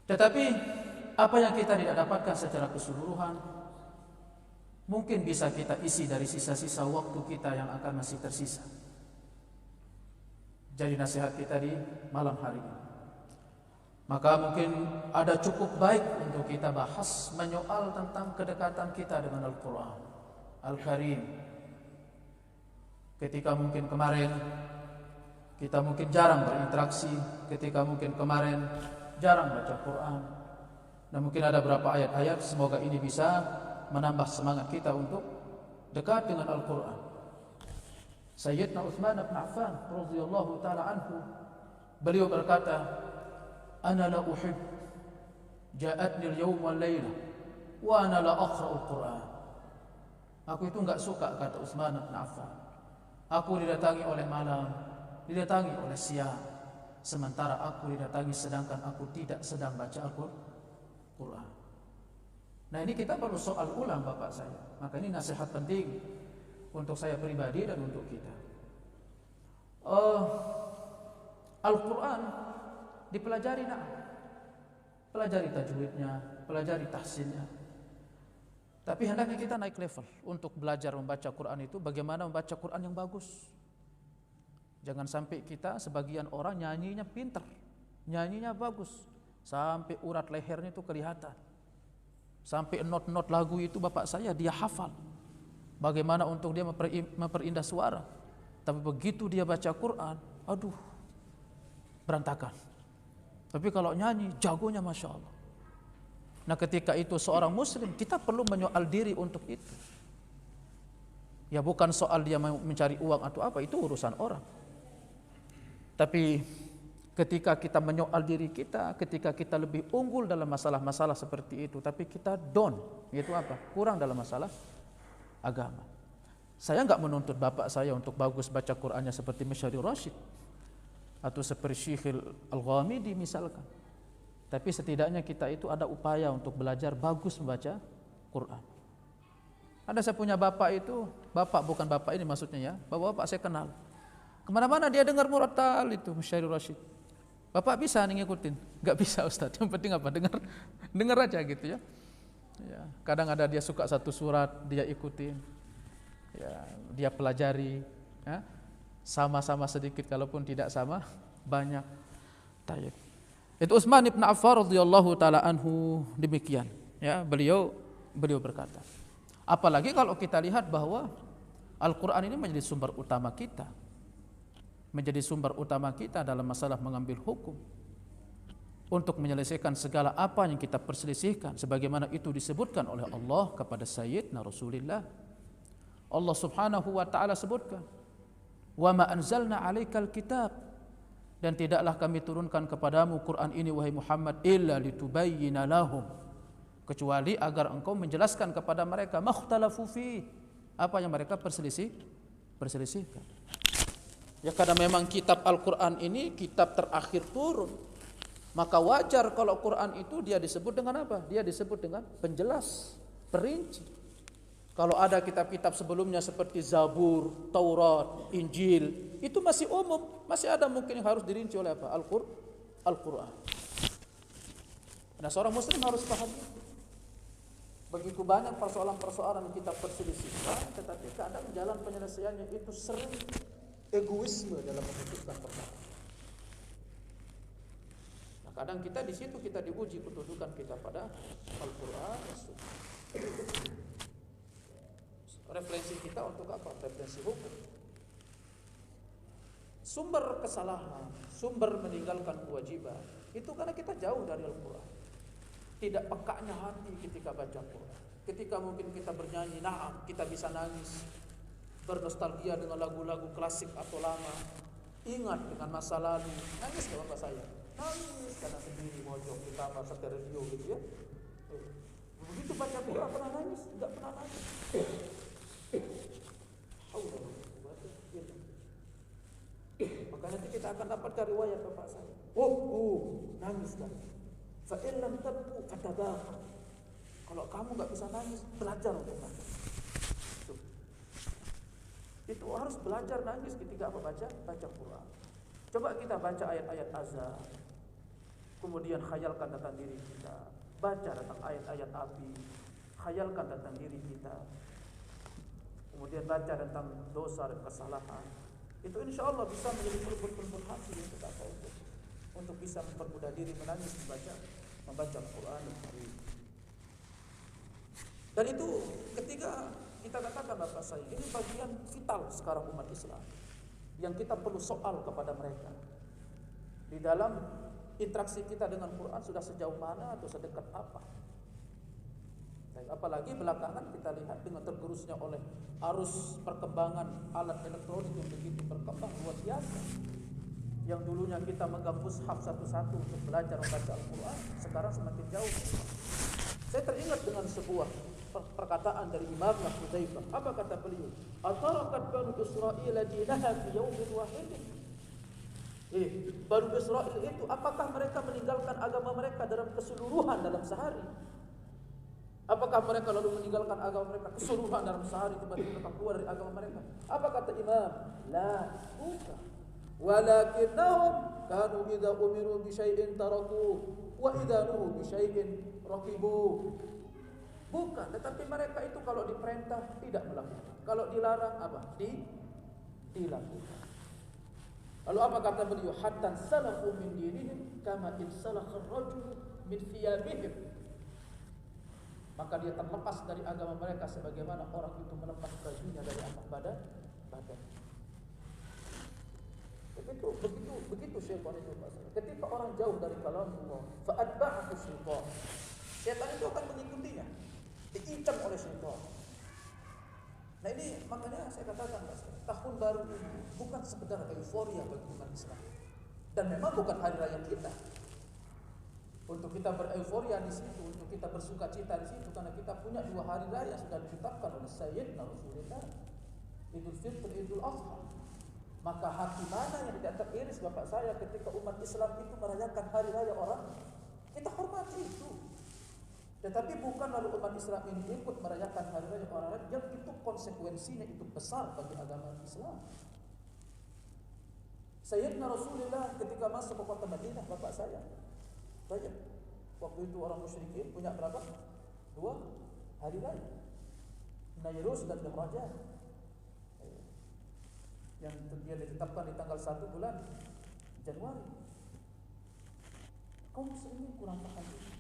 Tetapi apa yang kita tidak dapatkan secara keseluruhan mungkin bisa kita isi dari sisa-sisa waktu kita yang akan masih tersisa. Jadi nasihat kita di malam hari ini, maka mungkin ada cukup baik untuk kita bahas menyoal tentang kedekatan kita dengan Al-Quran Al-Karim. Ketika mungkin kemarin kita mungkin jarang berinteraksi, ketika mungkin kemarin jarang baca Quran, dan mungkin ada beberapa ayat-ayat, semoga ini bisa menambah semangat kita untuk dekat dengan Al-Quran. Sayyidina Utsman bin Affan radhiyallahu taala anhu, beliau berkata, "Ana la uhib ja'atni al-yawm wal-laila wa ana la aqra'u al-Quran." Aku itu enggak suka, kata Utsman bin Affan, aku didatangi oleh malam, didatangi oleh siang, sementara aku didatangi sedangkan aku tidak sedang baca Al-Quran. Nah, ini kita perlu soal ulang Bapak saya. Maka ini nasihat penting untuk saya pribadi dan untuk kita. Al-Quran dipelajari, pelajari tajwidnya, pelajari tahsinnya. Tapi hendaknya kita naik level untuk belajar membaca Quran itu. Bagaimana membaca Quran yang bagus. Jangan sampai kita, sebagian orang nyanyinya pinter, nyanyinya bagus, sampai urat lehernya itu kelihatan, sampai not-not lagu itu bapak saya dia hafal. Bagaimana untuk dia memperindah suara. Tapi begitu dia baca Quran, aduh, berantakan. Tapi kalau nyanyi, jagonya Masya Allah. Nah, ketika itu seorang muslim, kita perlu menyoal diri untuk itu. Ya, bukan soal dia mau mencari uang atau apa, itu urusan orang. Tapi ketika kita menyoal diri kita, ketika kita lebih unggul dalam masalah-masalah seperti itu, tapi kita down, yaitu apa? Kurang dalam masalah agama. Saya enggak menuntut bapak saya untuk bagus baca Qur'annya seperti Masyari Rashid atau seperti Syekh Al-Ghamidi misalkan. Tapi setidaknya kita itu ada upaya untuk belajar bagus membaca Quran. Ada saya punya bapak itu, bapak bukan bapak ini maksudnya ya, bapak saya kenal. Kemana-mana dia dengar murattal itu Masyari Rashid. Bapak bisa nih ngikutin? Enggak bisa Ustaz. Yang penting apa? Dengar aja gitu ya. Ya, kadang ada dia suka satu surat, dia ikutin. Ya, dia pelajari, ya. Sama-sama sedikit kalaupun tidak sama banyak. Tayyib. Itu Utsman bin Affan radhiyallahu taala anhu demikian, ya, beliau berkata. Apalagi kalau kita lihat bahwa Al-Qur'an ini menjadi sumber utama kita. Menjadi sumber utama kita dalam masalah mengambil hukum. Untuk menyelesaikan segala apa yang kita perselisihkan, sebagaimana itu disebutkan oleh Allah kepada Sayyidina Rasulullah. Allah Subhanahu wa taala sebutkan, "Wa ma anzalna 'alaikal kitab," dan tidaklah kami turunkan kepadamu Quran ini wahai Muhammad illa litubayyina lahum, kecuali agar engkau menjelaskan kepada mereka makhtalafu fi, apa yang mereka perselisihkan. Ya, karena memang kitab Al-Quran ini kitab terakhir turun, maka wajar kalau Quran itu dia disebut dengan apa? Dia disebut dengan penjelas, perinci. Kalau ada kitab-kitab sebelumnya seperti Zabur, Taurat, Injil, itu masih umum, masih ada mungkin yang harus dirinci oleh apa? Al-Quran. Nah, seorang muslim harus paham itu. Begitu banyak persoalan-persoalan yang kita perselisihkan, tetapi kadang jalan penyelesaiannya itu sering egoisme dalam memutuskan perkara. Nah, kadang kita di situ kita diuji kedudukan kita pada Al-Quran. Referensi kita untuk apa? Referensi hukum. Sumber kesalahan, sumber meninggalkan kewajiban, itu karena kita jauh dari Al-Quran. Tidak pekaknya hati ketika baca Quran. Ketika mungkin kita bernyanyi, naam, kita bisa nangis, bernostalgia dengan lagu-lagu klasik atau lama, ingat dengan masa lalu. Nangis gak bapak saya? Nangis karena sendiri mojok di kamar stereo gitu ya. Begitu baca Quran pernah nangis? Enggak pernah nangis. Maka nanti kita akan dapatkan riwayat bapak saya. Nangis kan? Fa in lam tabku fatabahu. Kalau kamu enggak bisa nangis, belajar untuk nangis. Itu harus belajar nangis ketika apa baca Quran. Coba kita baca ayat-ayat azab. Kemudian khayalkan tentang diri kita, baca tentang ayat-ayat api, khayalkan tentang diri kita. Kemudian baca tentang dosa dan kesalahan. Itu insya Allah bisa menjadi peluput-peluput hati yang kita tahu untuk bisa mempermudah diri menangis membaca Al-Quran dan Karim. Dan itu ketika kita katakan Bapak saya, ini bagian vital sekarang umat Islam yang kita perlu soal kepada mereka. Di dalam interaksi kita dengan Quran sudah sejauh mana atau sedekat apa? Apalagi belakangan kita lihat dengan tergerusnya oleh arus perkembangan alat elektronik yang begitu berkembang luar biasa. Yang dulunya kita megang mushaf satu-satu untuk belajar membaca Al-Quran, sekarang semakin jauh. Saya teringat dengan sebuah perkataan dari Imam Hudzaifah. Apa kata beliau? Atarakat Banu Israil dinaha fi yawmin wahid. Banu Israil itu apakah mereka meninggalkan agama mereka dalam keseluruhan dalam sehari? Apakah mereka lalu meninggalkan agama mereka keseluruhan dalam sehari, tiba-tiba mereka keluar dari agama mereka? Apa kata Imam? La, bukan. Walakinnahum kanu idza umiru bi syai'in taraku wa idza nuhu bi syai'in raqibu. Bukan, tetapi mereka itu kalau diperintah tidak melakukan. Kalau dilarang apa? Dilakukan. Lalu apa kata beliau? Hatta salafu min dinihim kama in salakha ar-rajulu min thiyabihim. Maka dia terlepas dari agama mereka sebagaimana orang itu melepas bajunya dari atas badan. Begitu syaitan itu. Ketika orang jauh dari kalamullah, fa'atba'ahu syaitan. Syaitan itu akan mengikutinya, diincam oleh syaitan. Nah ini makanya saya katakan tahun baru ini bukan sekedar euforia bagi umat Islam, dan memang bukan hari raya kita. Untuk kita bereuforia di situ, untuk kita bersuka cita di situ, karena kita punya 2 hari raya sudah ditetapkan oleh Sayyidina Rasulullah, Idul Fitr, Idul Adha. Maka hati mana yang tidak teriris Bapak saya ketika umat Islam itu merayakan hari raya orang? Kita hormati itu. Tetapi bukan lalu umat Islam ini ikut merayakan hari raya orang lain, yang itu konsekuensinya itu besar bagi agama Islam. Sayyidina Rasulullah ketika masuk ke kota Madinah, Bapak saya, banyak. Waktu itu orang musyrikin punya berapa? 2 hari raya, Nairus dan Rajab, yang dia ditetapkan di tanggal 1 bulan Januari. Kaum muslimin kurang paham itu.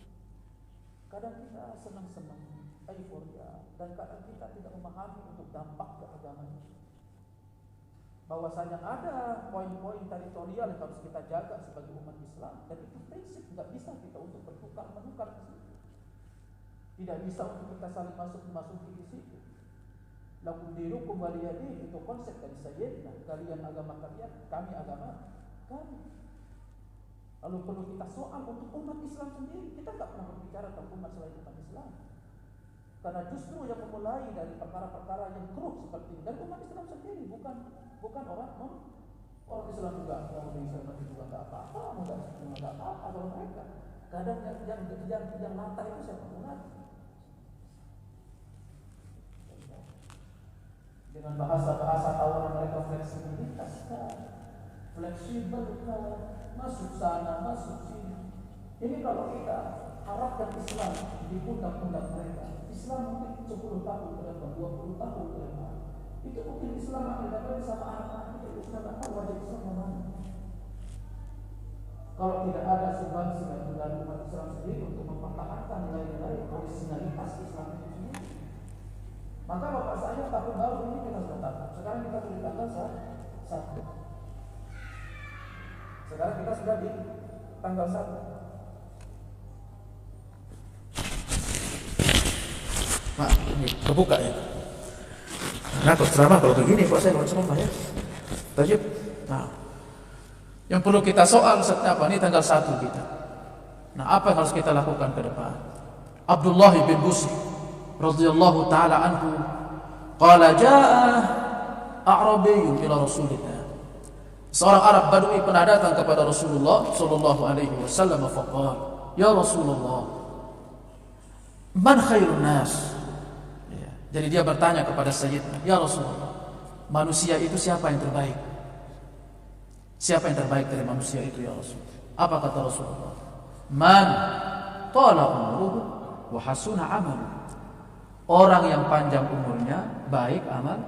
Kadang kita senang-senang, euforia, dan kadang kita tidak memahami untuk dampak ke agama ini. Bahwasanya ada poin-poin teritorial yang harus kita jaga sebagai umat Islam, dan itu prinsip tidak bisa kita untuk bertukar-menukar di situ. Tidak bisa untuk kita saling memasuki di situ. Lakum dinukum waliyadin, itu konsep dari Sayyidina. Kalian agama kalian, kami agama kami. Lalu perlu kita soal untuk umat Islam sendiri. Kita tidak pernah berbicara tentang umat selain umat Islam, karena justru yang memulai dari perkara-perkara yang keruh seperti ini dari umat Islam sendiri, bukan orang Islam juga, orang Islam juga nggak apa-apa, nggak apa-apa kalau mereka. Kadang yang latah itu siapa mulai? Dengan bahasa-bahasa tawaran mereka fleksibilitas, fleksibel, masuk sana, masuk sini. Ini kalau kita harapkan Islam di pundak-pundak mereka, Islam mungkin 10 tahun ke depan, 20 tahun ke depan, itu mungkin Islam akan datang sama anak-anak itu sudah tak tahu wajah Islam mana. Kalau tidak ada substansi dari umat Islam sendiri untuk mempertahankan nilai-nilai originalitas Islam itu sendiri, maka Bapak saya tahun baru ini kita sudah tahu. Sekarang kita sudah tanggal 1. Sekarang kita sudah di tanggal 1. Mak, ini kebuka ya. Nah, kalau ceramah kalau begini, kok saya kalau ceramah ya. Tajib. Nah, yang perlu kita soal setiap ini tanggal 1 kita. Nah, apa yang harus kita lakukan ke depan? Abdullah bin Busri radhiyallahu taala anhu qala jaa a'rabiyyun ila Rasulillah. Seorang Arab Badui pernah datang kepada Rasulullah sallallahu alaihi wasallam faqala, "Ya Rasulullah, man khairun nas?" Jadi dia bertanya kepada Sayyidina, "Ya Rasulullah, manusia itu siapa yang terbaik? Siapa yang terbaik dari manusia itu ya Rasul?" Apa kata Rasulullah? Man tala umruhu wa hasuna amalu. Orang yang panjang umurnya, baik amal.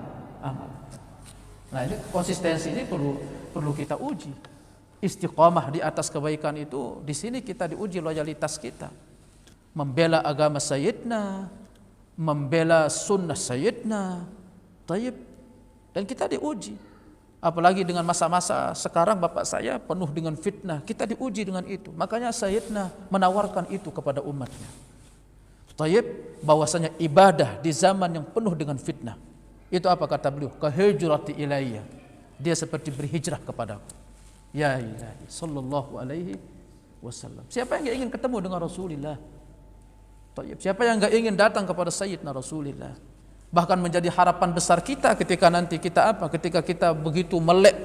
Nah, ini konsistensi ini perlu kita uji. Istiqamah di atas kebaikan itu, di sini kita diuji loyalitas kita. Membela agama Sayyidina, membela sunnah Sayyidina. Taib. Dan kita diuji. Apalagi dengan masa-masa sekarang bapak saya penuh dengan fitnah. Kita diuji dengan itu. Makanya Sayyidina menawarkan itu kepada umatnya. Taib, bahwasanya ibadah di zaman yang penuh dengan fitnah. Itu apa kata beliau? Kahijrati ilayya. Dia seperti berhijrah kepadaku. Ya ilahi sallallahu alaihi wasallam. Siapa yang enggak ingin ketemu dengan Rasulullah? Taib. Siapa yang enggak ingin datang kepada Sayyidina Rasulullah? Bahkan menjadi harapan besar kita ketika nanti kita apa? Ketika kita begitu melek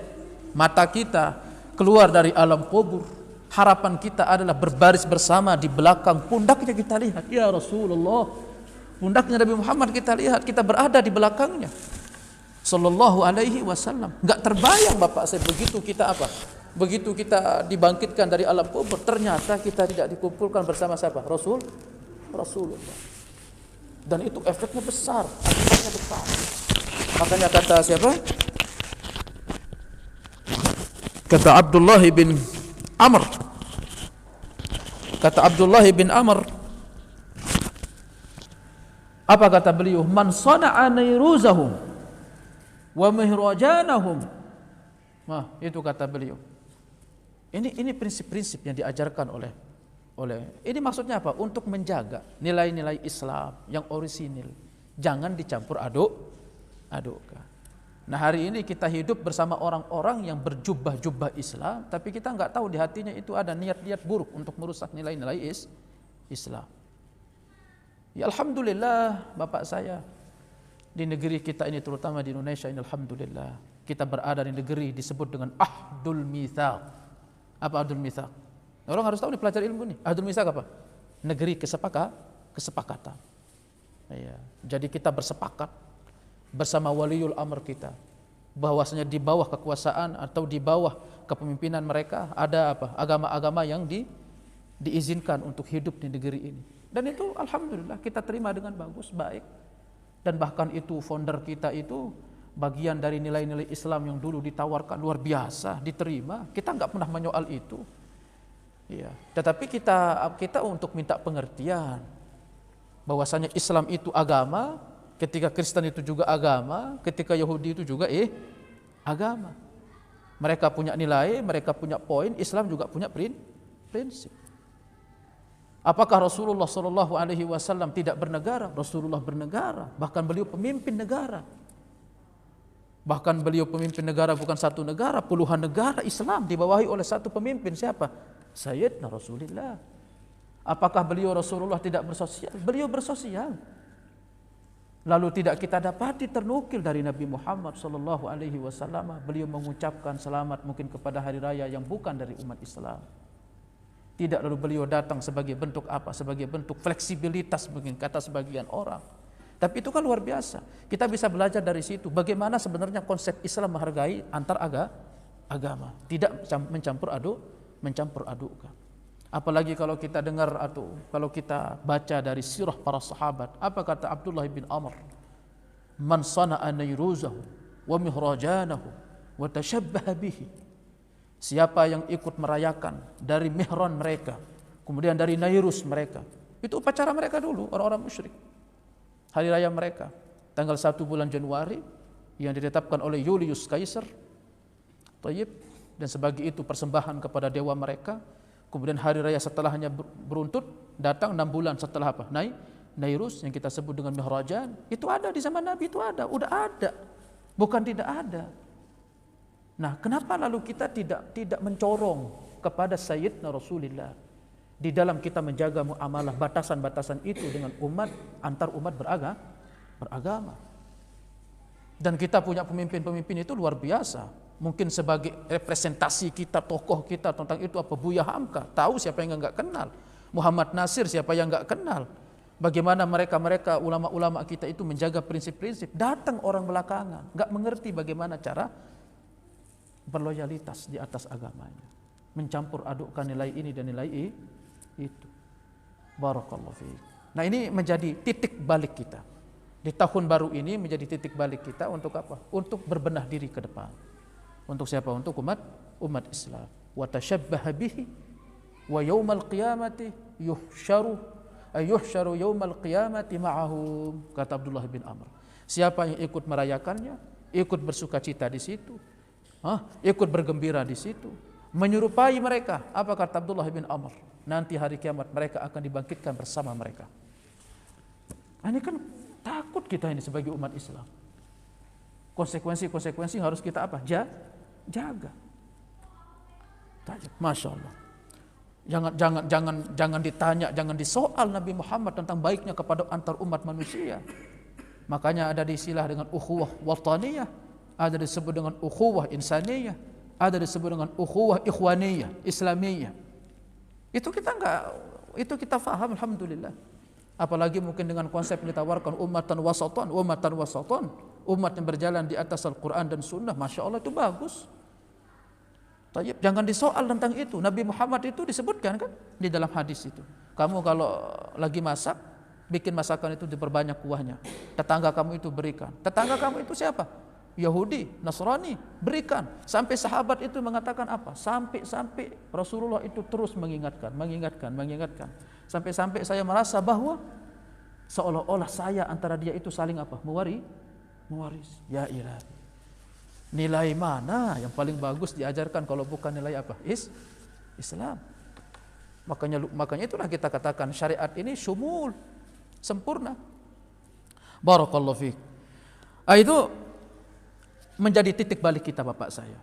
mata kita keluar dari alam kubur, harapan kita adalah berbaris bersama di belakang pundaknya kita lihat, ya Rasulullah. Pundaknya Nabi Muhammad kita lihat, kita berada di belakangnya. Sallallahu alaihi wasallam. Enggak terbayang bapak saya begitu kita apa? Begitu kita dibangkitkan dari alam kubur, ternyata kita tidak dikumpulkan bersama siapa? Rasulullah. Dan itu efeknya besar, akibatnya besar. Makanya kata siapa? Kata Abdullah bin Amr. Kata Abdullah bin Amr, apa kata beliau? Man sana'a nairuzahum wa mihrajanahum. Nah, itu kata beliau. Ini prinsip-prinsip yang diajarkan oleh ini maksudnya apa? Untuk menjaga nilai-nilai Islam yang orisinil. Jangan dicampur adukkan. Nah, hari ini kita hidup bersama orang-orang yang berjubah-jubah Islam, tapi kita enggak tahu di hatinya itu ada niat-niat buruk untuk merusak nilai-nilai Islam. Ya alhamdulillah bapak saya, di negeri kita ini terutama di Indonesia ini alhamdulillah kita berada di negeri disebut dengan Ahdul Mitsaq. Apa Ahdul Mitsaq? Orang harus tahu nih, pelajar ilmu nih. Ahdul Mitsaq apa? Negeri kesepakatan. Ya. Jadi kita bersepakat bersama waliul amr kita bahwasanya di bawah kekuasaan atau di bawah kepemimpinan mereka ada apa? Agama-agama yang diizinkan untuk hidup di negeri ini. Dan itu alhamdulillah kita terima dengan bagus, baik. Dan bahkan itu founder kita itu bagian dari nilai-nilai Islam yang dulu ditawarkan luar biasa, diterima. Kita enggak pernah menyoal itu. Ya, tetapi kita untuk minta pengertian bahwasanya Islam itu agama, ketika Kristen itu juga agama, ketika Yahudi itu juga agama. Mereka punya nilai, mereka punya poin, Islam juga punya prinsip. Apakah Rasulullah sallallahu alaihi wasallam tidak bernegara? Rasulullah bernegara, bahkan beliau pemimpin negara. Bahkan beliau pemimpin negara bukan satu negara, puluhan negara Islam dibawahi oleh satu pemimpin, siapa? Sayyidina Rasulullah. Apakah beliau Rasulullah tidak bersosial? Beliau bersosial. Lalu tidak kita dapati ternukil dari Nabi Muhammad sallallahu alaihi wasallam beliau mengucapkan selamat mungkin kepada hari raya yang bukan dari umat Islam. Tidak lalu beliau datang sebagai bentuk apa? Sebagai bentuk fleksibilitas mungkin kata sebagian orang. Tapi itu kan luar biasa. Kita bisa belajar dari situ bagaimana sebenarnya konsep Islam menghargai antar agama, tidak mencampur adukkan. Apalagi kalau kita dengar atau kalau kita baca dari sirah para sahabat, apa kata Abdullah bin Amr? Man sana'a nairuzahu wa mihrajanahu wa tashabbaha bihi. Siapa yang ikut merayakan dari mihran mereka, kemudian dari nairus mereka. Itu upacara mereka dulu, orang-orang musyrik. Hari raya mereka, tanggal 1 bulan Januari yang ditetapkan oleh Julius Caesar. Tayyib. Dan sebagai itu persembahan kepada dewa mereka. Kemudian hari raya setelahnya beruntut, datang 6 bulan setelah apa? Nairus yang kita sebut dengan Mihrajan. Itu ada di zaman Nabi, itu ada, udah ada. Bukan tidak ada. Nah, kenapa lalu kita tidak mencorong kepada Sayyidina Rasulullah di dalam kita menjaga muamalah batasan-batasan itu dengan umat, antar umat beragama. Dan kita punya pemimpin-pemimpin itu luar biasa. Mungkin sebagai representasi kita, tokoh kita tentang itu apa? Buya Hamka, tahu siapa yang enggak kenal? Muhammad Nasir, siapa yang enggak kenal? Bagaimana mereka ulama-ulama kita itu menjaga prinsip-prinsip. Datang orang belakangan, enggak mengerti bagaimana cara berloyalitas di atas agamanya, mencampur adukkan nilai ini dan nilai Itu. Barakallahu fiik. Nah, ini menjadi titik balik kita. Di tahun baru ini menjadi titik balik kita untuk apa? Untuk berbenah diri ke depan. Untuk siapa? Untuk umat Islam. Wa tashabbaha bihi wa yaumal qiyamati yuhsyaru yaumal qiyamati ma'ahum, kata Abdullah bin Amr. Siapa yang ikut merayakannya, ikut bersukacita di situ, ikut bergembira di situ, menyerupai mereka, apa kata Abdullah bin Amr? Nanti hari kiamat mereka akan dibangkitkan bersama mereka. Ini kan takut kita ini sebagai umat Islam. Konsekuensi harus kita apa? Jaga. Masya Allah. Jangan ditanya, jangan disoal Nabi Muhammad tentang baiknya kepada antar umat manusia. Makanya ada diistilah dengan ukhuwah wataniyah, ada disebut dengan ukhuwah insaniyah, ada disebut dengan ukhuwah ikhwaniyah, islamiyah. Itu kita faham, alhamdulillah. Apalagi mungkin dengan konsep yang ditawarkan ummatan wasatan, umat yang berjalan di atas Al-Quran dan Sunnah, Masya Allah, itu bagus. Tayyib, jangan disoal tentang itu. Nabi Muhammad itu disebutkan kan di dalam hadis itu. Kamu kalau lagi masak, bikin masakan itu diperbanyak kuahnya. Tetangga kamu itu berikan. Tetangga kamu itu siapa? Yahudi, Nasrani, berikan. Sampai sahabat itu mengatakan apa? Sampai Rasulullah itu terus mengingatkan. Sampai saya merasa bahwa seolah-olah saya antara dia itu saling apa? Mewaris. Ya ilahi. Nilai mana yang paling bagus diajarkan kalau bukan nilai apa? Islam. Makanya itulah kita katakan syariat ini syumul, sempurna. Barakallahu fiik. Itu menjadi titik balik kita, Bapak saya.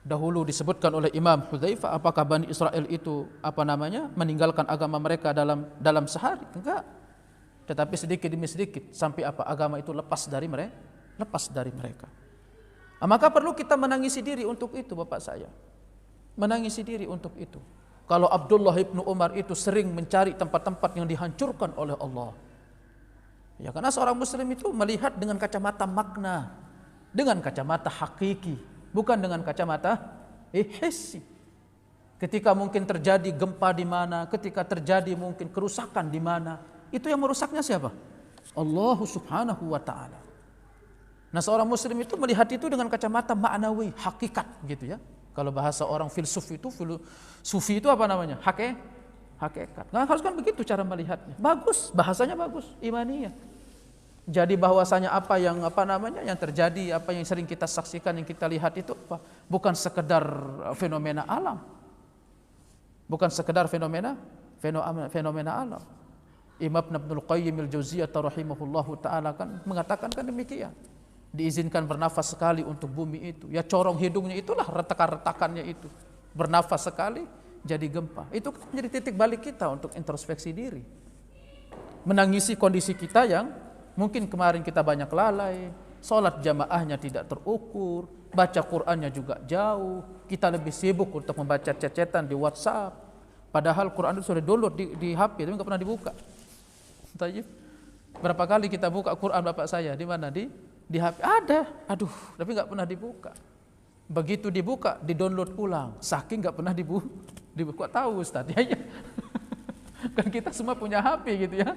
Dahulu disebutkan oleh Imam Hudzaifah, apakah Bani Israel itu meninggalkan agama mereka dalam sehari? Enggak. Tetapi sedikit demi sedikit sampai apa? Agama itu lepas dari mereka. Maka perlu kita menangisi diri untuk itu, Bapak saya. Menangisi diri untuk itu. Kalau Abdullah ibnu Umar itu sering mencari tempat-tempat yang dihancurkan oleh Allah. Ya, karena seorang muslim itu melihat dengan kacamata makna, dengan kacamata hakiki, bukan dengan kacamata hissi. Ketika mungkin terjadi gempa di mana, ketika terjadi mungkin kerusakan di mana, itu yang merusaknya siapa? Allah Subhanahu wa taala. Nah, seorang muslim itu melihat itu dengan kacamata ma'nawi, hakikat gitu ya. Kalau bahasa orang sufi itu apa namanya? Hakikat. Nah, harus kan begitu cara melihatnya. Bagus, bahasanya bagus, imaniyah. Jadi bahwasanya apa yang terjadi, apa yang sering kita saksikan, yang kita lihat itu apa? Bukan sekedar fenomena alam. Bukan sekedar fenomena alam. Imam Ibnul Qayyim al-Jauziyah rahimahullahu taala kan mengatakan kan demikian. Diizinkan bernafas sekali untuk bumi itu. Ya corong hidungnya itulah retakan-retakannya itu. Bernafas sekali jadi gempa. Itu menjadi titik balik kita untuk introspeksi diri. Menangisi kondisi kita yang mungkin kemarin kita banyak lalai, salat jamaahnya tidak terukur, baca Qur'annya juga jauh, kita lebih sibuk untuk membaca cecetan di WhatsApp. Padahal Qur'an itu sudah download di HP, tapi nggak pernah dibuka. Tayyib. Berapa kali kita buka Qur'an Bapak saya? Di mana? Di HP ada, tapi nggak pernah dibuka. Begitu dibuka, di-download ulang. Saking nggak pernah dibuka. Tahu Ustaz ya? Kan kita semua punya HP gitu ya.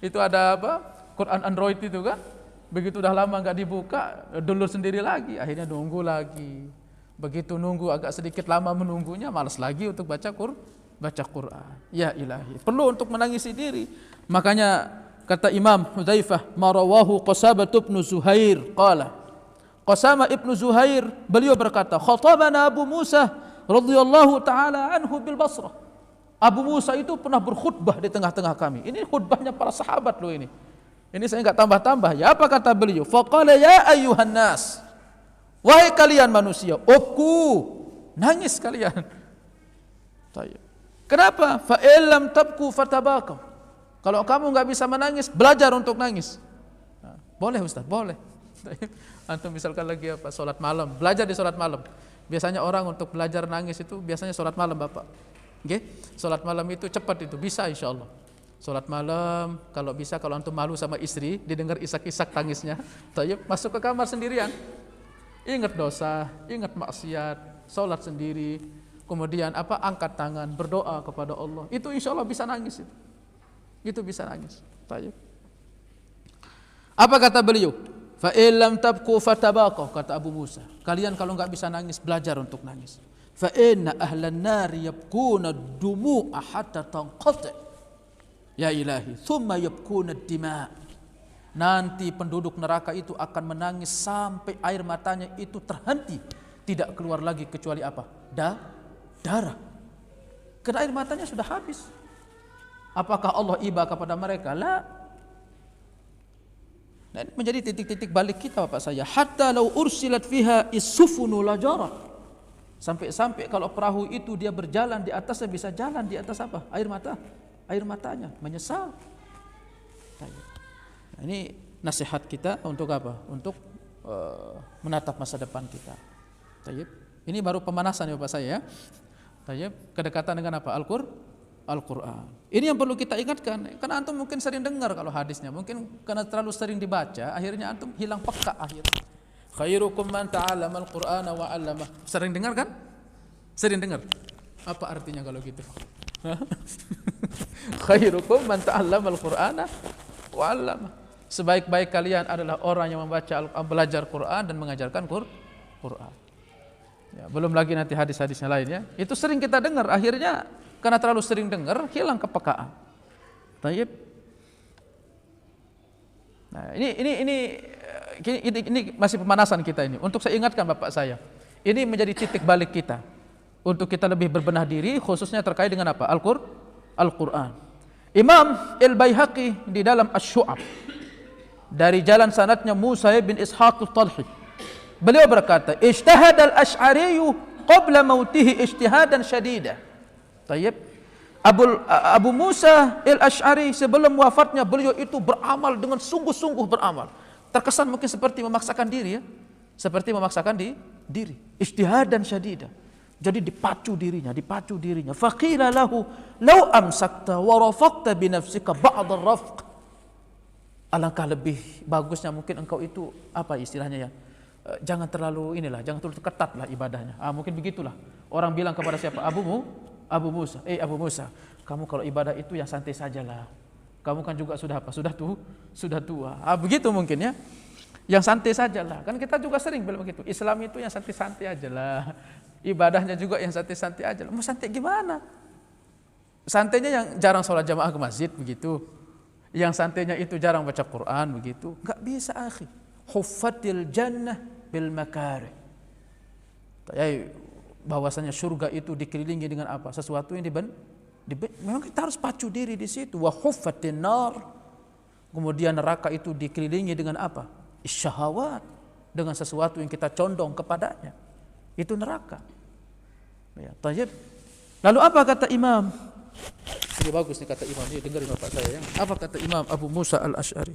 Itu ada apa? Quran Android itu kan. Begitu udah lama nggak dibuka, download sendiri lagi. Akhirnya nunggu lagi. Begitu nunggu agak sedikit lama menunggunya, malas lagi untuk baca Quran. Ya ilahi. Perlu untuk menangisi diri. Makanya kata Imam Hudzaifah, marawahu Qasamah ibn Zuhair qala. Qasamah ibn Zuhair beliau berkata, khatabana Abu Musa radhiyallahu taala anhu bil Basrah. Abu Musa itu pernah berkhutbah di tengah-tengah kami. Ini khutbahnya para sahabat loh ini. Ini saya enggak tambah-tambah ya. Apa kata beliau? Faqala ya ayyuhan nas. Wahai kalian manusia, nangis kalian. Kenapa? Fa illam tabku fatabakam. Kalau kamu nggak bisa menangis, belajar untuk nangis. Nah, boleh Ustaz, boleh. Antum misalkan lagi apa? Sholat malam, belajar di sholat malam. Biasanya orang untuk belajar nangis itu biasanya sholat malam, Bapak. Oke? Sholat malam itu cepat itu, bisa insya Allah. Sholat malam, kalau bisa, kalau antum malu sama istri, didengar isak-isak tangisnya, masuk ke kamar sendirian. Ingat dosa, ingat maksiat, sholat sendiri. kemudian angkat tangan, berdoa kepada Allah, itu insya Allah bisa nangis itu bisa nangis. Baik. Apa kata beliau? Fa illam tabku fatabaqu, kata Abu Musa. Kalian kalau enggak bisa nangis, belajar untuk nangis. Fa inna ahlan nar yabkuna dumu'a hatta tanqati. Ya ilahi, thumma yabkuna dima. Nanti penduduk neraka itu akan menangis sampai air matanya itu terhenti, tidak keluar lagi kecuali apa? Darah. Karena air matanya sudah habis. Apakah Allah iba kepada mereka? La. Dan menjadi titik-titik balik kita Bapak saya. Hatta law ursilat fiha is-sufunu lajarat. Sampai-sampai kalau perahu itu dia berjalan di atasnya, bisa jalan di atas apa? Air matanya, menyesal. Nah, ini nasihat kita untuk apa? Untuk menatap masa depan kita. Tayyib. Ini baru pemanasan ya Bapak saya ya. Tayyib. Kedekatan dengan apa? Al-Quran. Ini yang perlu kita ingatkan. Karena antum mungkin sering dengar kalau hadisnya, mungkin karena terlalu sering dibaca, akhirnya antum hilang peka akhirnya. Khairukum man ta'allama al-Qur'ana wa 'allamah. Sering dengar kan? Sering dengar. Apa artinya kalau gitu? Khairukum man ta'allama al-Qur'ana wa 'allamah. Sebaik-baik kalian adalah orang yang belajar Quran dan mengajarkan Quran. Ya, belum lagi nanti hadis-hadisnya lainnya. Itu sering kita dengar, akhirnya karena terlalu sering dengar, hilang kepekaan. Tayyib. Nah, ini masih pemanasan kita ini. Untuk saya ingatkan Bapak saya, ini menjadi titik balik kita untuk kita lebih berbenah diri, khususnya terkait dengan apa? Al-Quran. Imam Al-Baihaqi di dalam Asy-Syu'ab dari jalan sanadnya Musa bin Ishaq al-Talhi, beliau berkata, ijtahada al-Asy'ari qabla mautihi ijtihadan syadida. Tayyib. Abu Musa al-Asy'ari sebelum wafatnya beliau itu beramal dengan sungguh-sungguh beramal. Terkesan mungkin seperti memaksakan diri ya. Seperti memaksakan diri. Ijtihadan syadida. Jadi dipacu dirinya. Faqila lahu law amsakta wa rafaqta bi nafsika ba'd ar-rafq. Alangkah lebih bagusnya mungkin engkau itu apa istilahnya ya? Jangan terlalu ketat lah ibadahnya. Mungkin begitulah. Orang bilang kepada siapa? Abu Musa, kamu kalau ibadah itu yang santai sajalah. Kamu kan juga sudah apa? Sudah tua. Begitu mungkin ya. Yang santai sajalah. Kan kita juga sering bilang begitu. Islam itu yang santai-santai ajalah. Ibadahnya juga yang santai-santai ajalah. Mau santai gimana? Santainya yang jarang sholat jamaah ke masjid begitu. Yang santainya itu jarang baca Quran begitu. Enggak bisa akhi. Huffatil jannah bil makarih. Bahwasanya surga itu dikelilingi dengan apa? Sesuatu yang memang kita harus pacu diri di situ. Wa huffatin nar. Kemudian neraka itu dikelilingi dengan apa? Isyahawat, dengan sesuatu yang kita condong kepadanya. Itu neraka. Ya, tayyib. Lalu apa kata Imam? Ini bagus nih kata Imam. Ini dengarin Bapak saya ya. Apa kata Imam Abu Musa al-Asy'ari?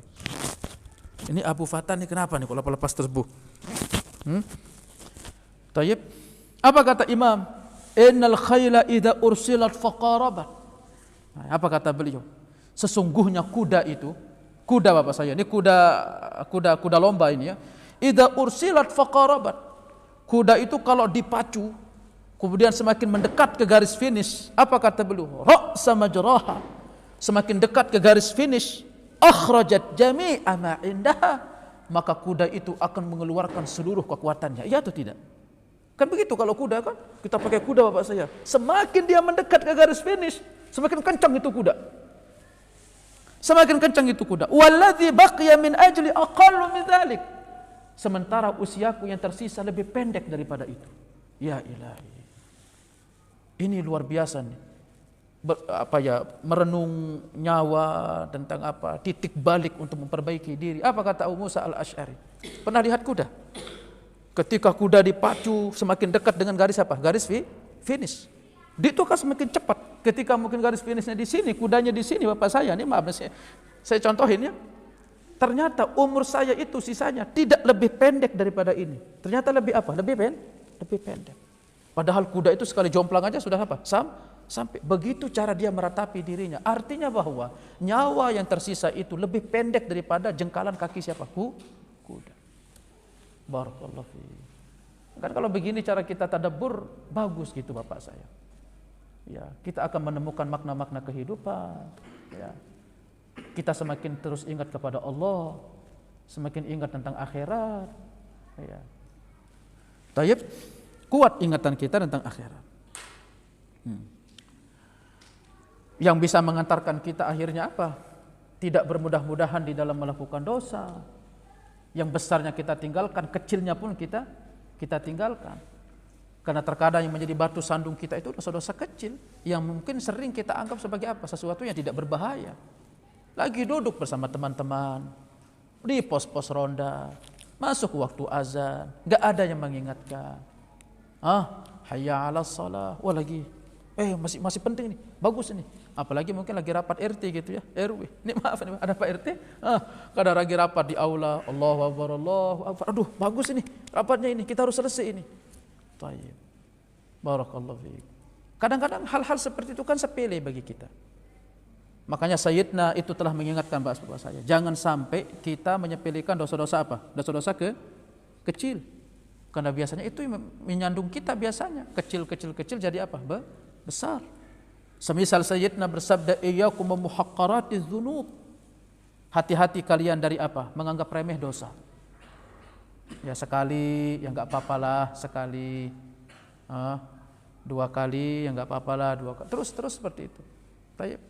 Ini Abu Fatah nih kenapa nih kalau lepas tersebut? Tayyib. Apa kata Imam? Innal khayla idza ursilat faqarabat. Apa kata beliau? Sesungguhnya kuda Bapak saya, ini kuda lomba ini ya. Idza ursilat faqarabat. Kuda itu kalau dipacu kemudian semakin mendekat ke garis finish, apa kata beliau? Ra'sa majraha. Semakin dekat ke garis finish, akhrajat jami'a ma indaha. Maka kuda itu akan mengeluarkan seluruh kekuatannya. Iya atau tidak? Kan begitu kalau kuda kan, kita pakai kuda Bapak saya. Semakin dia mendekat ke garis finish, semakin kencang itu kuda. Walladzi baqiya min ajli aqallu min dzalik. Sementara usiaku yang tersisa lebih pendek daripada itu. Ya ilahi. Ini luar biasa nih. Merenung nyawa tentang apa? Titik balik untuk memperbaiki diri. Apa kata Abu Musa al-Asy'ari? Pernah lihat kuda? Ketika kuda dipacu semakin dekat dengan garis apa? Garis finish. Itu kan semakin cepat. Ketika mungkin garis finishnya di sini, kudanya di sini, Bapak saya, ini maaf saya contohin ya. Ternyata umur saya itu sisanya tidak lebih pendek daripada ini. Ternyata lebih apa? Lebih pendek. Padahal kuda itu sekali jomplang aja sudah apa? Sampai begitu cara dia meratapi dirinya. Artinya bahwa nyawa yang tersisa itu lebih pendek daripada jengkalan kaki siapa? Kuda. Barakallahu fiik. Kan kalau begini cara kita tadabbur bagus gitu Bapak saya. Ya, kita akan menemukan makna-makna kehidupan. Ya. Kita semakin terus ingat kepada Allah, semakin ingat tentang akhirat. Ya. Tayyib, kuat ingatan kita tentang akhirat. Yang bisa mengantarkan kita akhirnya apa? Tidak bermudah-mudahan di dalam melakukan dosa. Yang besarnya kita tinggalkan, kecilnya pun kita tinggalkan. Karena terkadang yang menjadi batu sandung kita itu dosa-dosa kecil yang mungkin sering kita anggap sebagai apa? Sesuatu yang tidak berbahaya. Lagi duduk bersama teman-teman di pos-pos ronda, masuk waktu azan, gak ada yang mengingatkan. Hayya 'alas shalah. Wah lagi, masih penting nih, bagus ini. Apalagi mungkin lagi rapat RT gitu ya, RW. Ini maaf nih, ada Pak RT. Kadang lagi rapat di aula, Allahu Akbar, Allahu Akbar. Aduh, bagus ini, rapatnya ini, kita harus selesai ini. Tayyib. Barakallahu fiik. Kadang-kadang hal-hal seperti itu kan sepele bagi kita. Makanya Sayyidina itu telah mengingatkan bapak saya, jangan sampai kita menyepelekan dosa-dosa apa? Dosa-dosa kecil. Karena biasanya itu menyandung kita biasanya. Kecil jadi apa? Besar. Semisal Sayyidina bersabda, iyyakum muhaqqaratiz dzunub. Hati-hati kalian dari apa? Menganggap remeh dosa. Ya sekali, ya enggak apa-apalah sekali. 2 kali, ya enggak apa-apalah 2 kali. Terus seperti itu.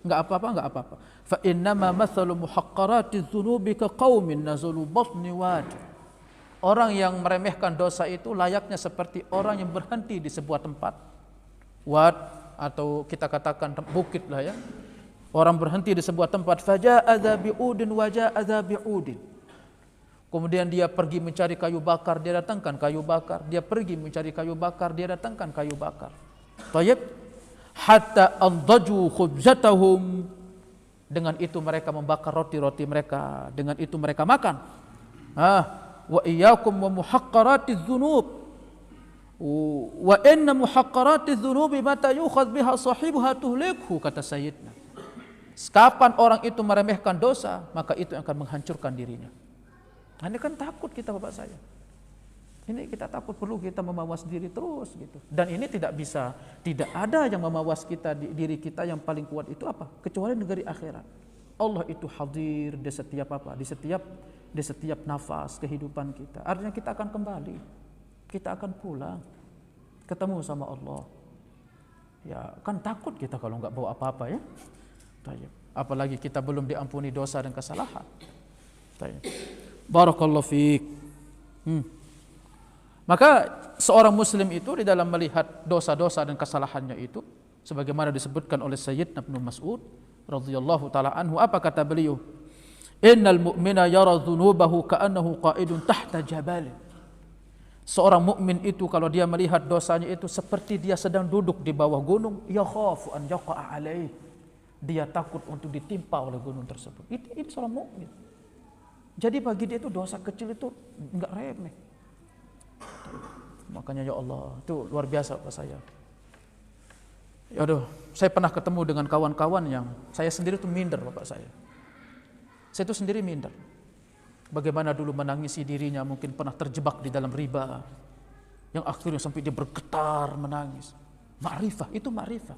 Enggak apa-apa. Fa innama mathalu muhaqqaratiz dzunubi ka qaumin nazulu batni wadi. Orang yang meremehkan dosa itu layaknya seperti orang yang berhenti di sebuah tempat. Wad atau kita katakan bukit lah ya. Orang berhenti di sebuah tempat, faja'a dzabi'udin waja'a bi'udin. Kemudian dia pergi mencari kayu bakar, dia datangkan kayu bakar. Dia pergi mencari kayu bakar, dia datangkan kayu bakar. Tayyib. Hatta andaju khubzatahum. Dengan itu mereka membakar roti-roti mereka. Dengan itu mereka makan. Wa iyyakum wa muhaqqaratiz dzunub. Wa inna muhaqqaratiz dzunubi mata yukhadh biha sahibuha tuhlikhu, kata Sayyidina. Kapan orang itu meremehkan dosa, maka itu yang akan menghancurkan dirinya. Ini kan takut kita Bapak saya. Ini kita takut, perlu kita memawas diri terus gitu. Dan ini tidak ada yang memawas kita, diri kita yang paling kuat itu apa? Kecuali negeri akhirat. Allah itu hadir di setiap apa? Di setiap nafas kehidupan kita. Artinya kita akan kembali. Kita akan pulang. Ketemu sama Allah. Ya, kan takut kita kalau enggak bawa apa-apa ya. Apalagi kita belum diampuni dosa dan kesalahan. Barakallahu fiik. Maka seorang muslim itu di dalam melihat dosa-dosa dan kesalahannya itu, sebagaimana disebutkan oleh Sayyidina Ibnu Mas'ud radhiyallahu taala anhu, apa kata beliau? Innal mu'mina yara dzunubahu ka'annahu qa'idun tahta jabal. Seorang mukmin itu kalau dia melihat dosanya itu seperti dia sedang duduk di bawah gunung, yakhafu an yaqa'a alaih. Dia takut untuk ditimpa oleh gunung tersebut. Ini seorang mukmin. Jadi bagi dia itu dosa kecil itu enggak remeh. Makanya ya Allah, itu luar biasa Pak saya. Ya aduh, saya pernah ketemu dengan kawan-kawan yang saya sendiri tuh minder Bapak saya. Saya itu sendiri minder. Bagaimana dulu menangisi dirinya, mungkin pernah terjebak di dalam riba. Yang akhirnya sampai dia bergetar menangis. Ma'rifah, itu ma'rifah.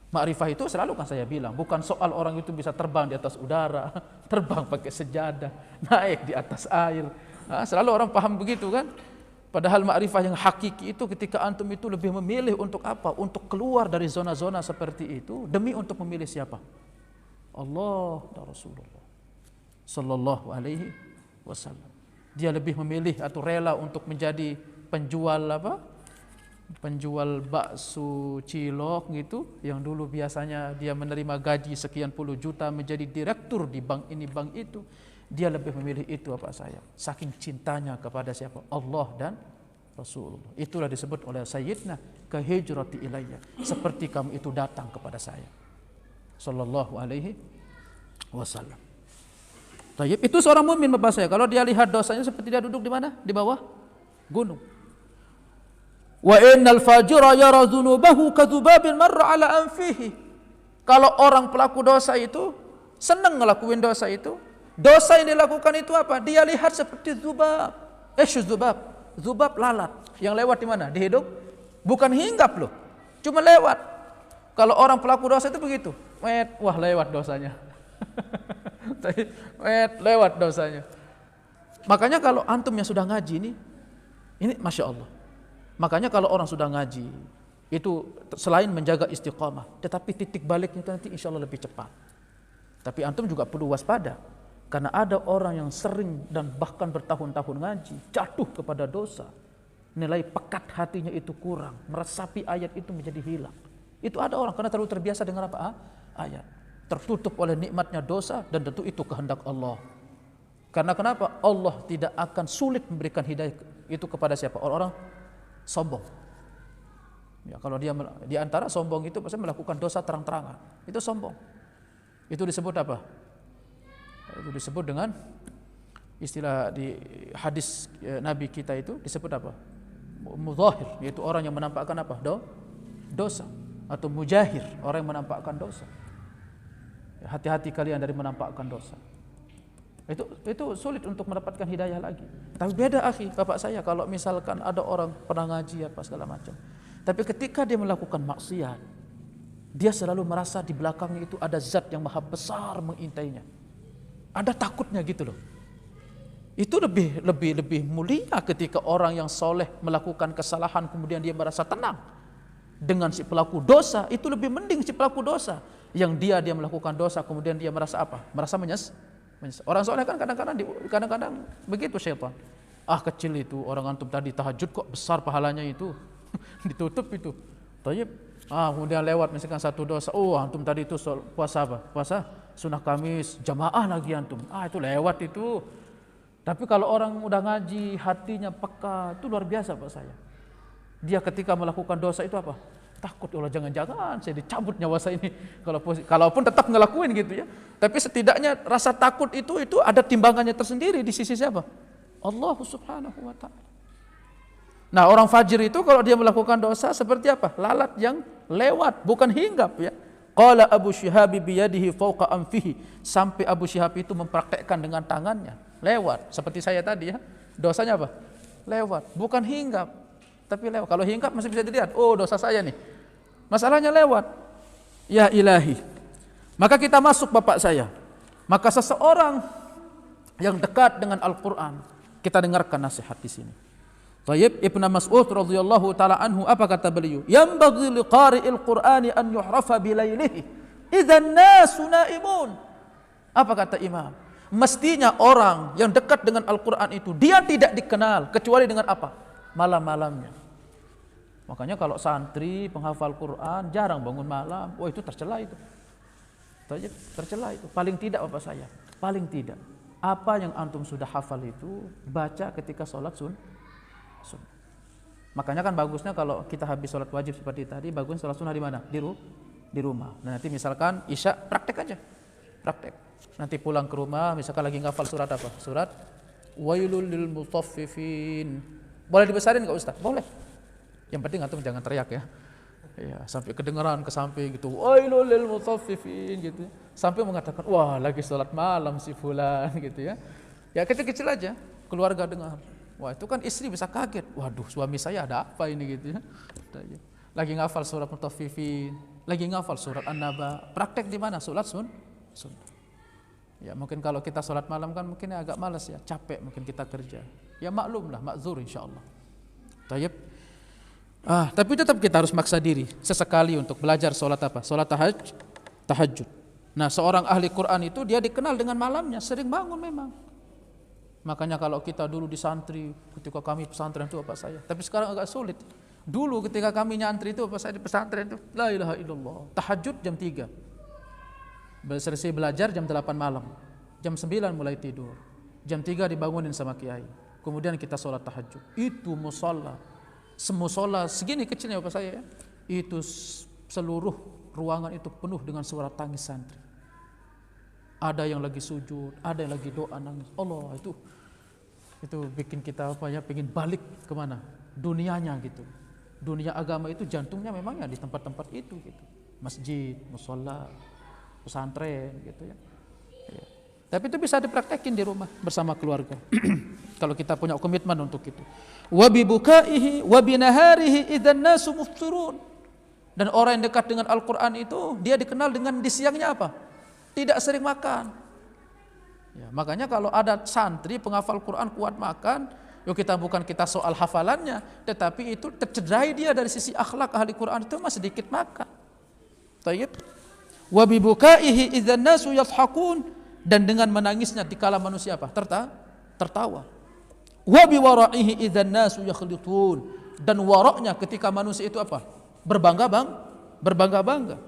Ma'rifah itu selalu kan saya bilang, bukan soal orang itu bisa terbang di atas udara, terbang pakai sejadah, naik di atas air. Selalu orang paham begitu kan? Padahal ma'rifah yang hakiki itu ketika antum itu lebih memilih untuk apa? Untuk keluar dari zona-zona seperti itu demi untuk memilih siapa? Allah dan Rasulullah sallallahu alaihi wasallam. Dia lebih memilih atau rela untuk menjadi penjual apa? Penjual bakso cilok gitu, yang dulu biasanya dia menerima gaji sekian puluh juta menjadi direktur di bank ini bank itu. Dia lebih memilih itu apa saya? Saking cintanya kepada siapa? Allah dan Rasulullah. Itulah disebut oleh Sayyidina kahijrati ilayya. Seperti kamu itu datang kepada saya. Sallallahu alaihi wasallam. Tayyib, itu seorang mukmin Bapak saya. Kalau dia lihat dosanya seperti dia duduk di mana? Di bawah gunung. Wa innal fajira yara dzunubahu kadzubabin marra ala anfihi. Kalau orang pelaku dosa itu senang ngelakuin dosa itu, dosa yang dilakukan itu apa? Dia lihat seperti zubab. Zubab. Zubab lalat. Yang lewat di mana? Di hidung. Bukan hinggap loh. Cuma lewat. Kalau orang pelaku dosa itu begitu. Wah lewat dosanya. Lewat dosanya. Makanya kalau antum yang sudah ngaji ini Masya Allah. Makanya kalau orang sudah ngaji, itu selain menjaga istiqamah, tetapi titik baliknya itu nanti insya Allah lebih cepat. Tapi antum juga perlu waspada. Karena ada orang yang sering dan bahkan bertahun-tahun ngaji, jatuh kepada dosa. Nilai pekat hatinya itu kurang, meresapi ayat itu menjadi hilang. Itu ada orang karena terlalu terbiasa dengan apa? Ayat. Tertutup oleh nikmatnya dosa dan tentu itu kehendak Allah. Karena kenapa? Allah tidak akan sulit memberikan hidayah itu kepada siapa? Orang-orang sombong. Ya, kalau dia di antara sombong itu pasti melakukan dosa terang-terangan. Itu sombong. Itu disebut apa? Itu disebut dengan istilah di hadis Nabi kita itu disebut apa? Mudhahir, yaitu orang yang menampakkan apa? Dosa. Atau mujahir, orang yang menampakkan dosa. Ya, hati-hati kalian dari menampakkan dosa. Itu sulit untuk mendapatkan hidayah lagi. Tapi beda akhi, bapak saya, kalau misalkan ada orang pernah ngaji apa segala macam, tapi ketika dia melakukan maksiat, dia selalu merasa di belakangnya itu ada zat yang maha besar mengintainya. Ada takutnya gitu loh. Itu lebih mulia ketika orang yang soleh melakukan kesalahan kemudian dia merasa tenang. Dengan si pelaku dosa itu lebih mending si pelaku dosa yang dia melakukan dosa kemudian dia merasa apa? Merasa menyesal. Orang soleh kan kadang-kadang begitu syaitan. Kecil itu orang antum tadi tahajud kok besar pahalanya itu. Ditutup itu. Thayyib. Kemudian lewat misalkan satu dosa. Antum tadi itu puasa apa? Puasa sunnah Kamis, jamaah lagi antum. Itu lewat itu. Tapi kalau orang udah ngaji, hatinya peka, itu luar biasa Pak saya. Dia ketika melakukan dosa itu apa? Takut, Allah jangan-jangan saya dicabut nyawa saya ini. Kalaupun tetap ngelakuin gitu ya. Tapi setidaknya rasa takut itu ada timbangannya tersendiri di sisi siapa? Allah Subhanahu wa ta'ala. Nah, orang fajir itu kalau dia melakukan dosa seperti apa? Lalat yang lewat, bukan hinggap ya. Qala Abu Syihab biyadihi fawqa anfihi, sampai Abu Syihab itu mempraktekkan dengan tangannya, lewat seperti saya tadi ya. Dosanya apa? Lewat, bukan hinggap, tapi lewat. Kalau hinggap masih bisa dilihat, dosa saya nih. Masalahnya lewat. Ya ilahi. Maka kita masuk bapak saya. Maka seseorang yang dekat dengan Al-Qur'an, kita dengarkan nasihat di sini. Thayyib, Ibnu Mas'ud radhiyallahu taala anhu apa kata beliau? Yanbaghi liqari'il Qur'ani an yuhrafa bilailihi idzan nasu naimun. Apa kata Imam? Mestinya orang yang dekat dengan Al-Qur'an itu dia tidak dikenal kecuali dengan apa? Malam-malamnya. Makanya kalau santri penghafal Quran jarang bangun malam, itu tercela itu. Thayyib, tercela itu. Paling tidak bapak saya, paling tidak apa yang antum sudah hafal itu baca ketika sholat sunnah. Makanya kan bagusnya kalau kita habis sholat wajib seperti tadi, bagus sholat sunnah di mana? Di rumah. Nah, nanti misalkan isya praktek aja, praktek. Nanti pulang ke rumah, misalkan lagi ngafal surat apa? Surat Wailul lil mutaffifin. Boleh dibesarin nggak Ustaz? Boleh. Yang penting antum jangan teriak ya. Ya, sampai kedengaran ke samping gitu. Wailul lil mutaffifin gitu. Sampai mengatakan, wah lagi sholat malam si fulan gitu ya. Ya kecil-kecil aja, keluarga dengar. Wah itu kan istri bisa kaget. Waduh suami saya ada apa ini gitu ya. Lagi ngafal surat Mutaffifin, lagi ngafal surat An-Naba. Praktek di mana? Sholat sunnah. Ya mungkin kalau kita sholat malam kan mungkin agak malas ya, capek mungkin kita kerja. Ya maklum lah, makzur insyaallah. Tayyib. Tapi tetap kita harus maksa diri sesekali untuk belajar sholat apa? Sholat tahajud. Nah seorang ahli Quran itu dia dikenal dengan malamnya, sering bangun memang. Makanya kalau kita dulu di santri, ketika kami pesantren itu bapak saya. Tapi sekarang agak sulit. Dulu ketika kami nyantri itu bapak saya di pesantren itu, la ilaha illallah. Tahajud jam 3. Selesai belajar jam 8 malam. Jam 9 mulai tidur. Jam 3 dibangunin sama kiai. Kemudian kita sholat tahajud. Itu musola. Semusola segini kecilnya bapak saya ya. Itu seluruh ruangan itu penuh dengan suara tangis santri. Ada yang lagi sujud, ada yang lagi doa nangis. Allah itu bikin kita pengen balik kemana? Dunianya gitu. Dunia agama itu jantungnya memang ya di tempat-tempat itu gitu. Masjid, mushola, pesantren gitu ya. Tapi itu bisa dipraktekin di rumah bersama keluarga. kalau kita punya komitmen untuk itu. Wa bi bukaihi wa bi naharihi idzan nasu muftirun. Dan orang yang dekat dengan Al-Qur'an itu dia dikenal dengan di siangnya apa? Tidak sering makan. Ya, makanya kalau ada santri penghafal Quran kuat makan, yuk bukan kita soal hafalannya, tetapi itu tercederai dia dari sisi akhlak ahli Quran itu masih sedikit makan. Tayyib. Wa bi bukaihi idzan nasu yadhhakun, dan dengan menangisnya dikala manusia apa? Tertawa. Wa bi wara'ihi idzan nasu yakhlitun, dan waraknya ketika manusia itu apa? Berbangga-bangga.